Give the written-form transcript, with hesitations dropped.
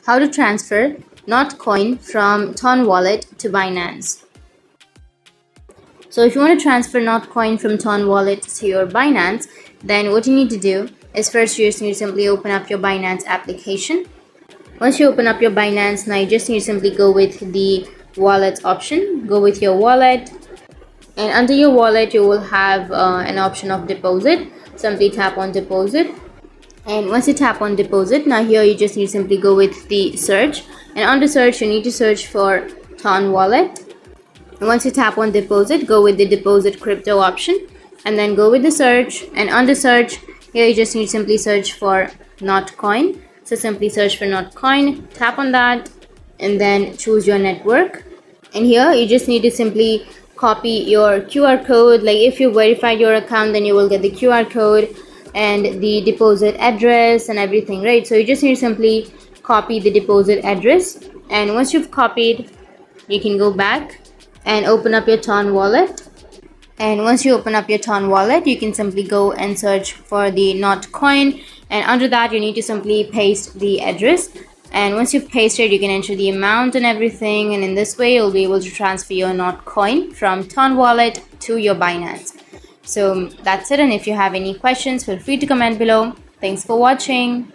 how to transfer Notcoin from Ton wallet to Binance. So if you want to transfer Notcoin from Ton wallet to your Binance, then what you need to do is first you just need to simply open up your Binance application. Once you open up your Binance, now you just need to simply go with the wallet option. Go with your wallet, and under your wallet you will have an option of deposit. Simply tap on deposit. And once you tap on deposit, now here you just need to simply go with the search, and under search you need to search for Ton wallet. And once you tap on deposit, go with the deposit crypto option, and then go with the search, and under search here you just need to simply search for Notcoin. So simply search for Notcoin, tap on that, and then choose your network. And here you just need to simply copy your QR code. Like if you verified your account, then you will get the QR code and the deposit address and everything, right? So you just need to simply copy the deposit address, and once you've copied, you can go back and open up your Ton wallet. And once you open up your Ton wallet, you can simply go and search for the Notcoin, and under that you need to simply paste the address. And once you've pasted, you can enter the amount and everything, and in this way you'll be able to transfer your Notcoin from Ton wallet to your Binance. So that's it, and if you have any questions, feel free to comment below. Thanks for watching.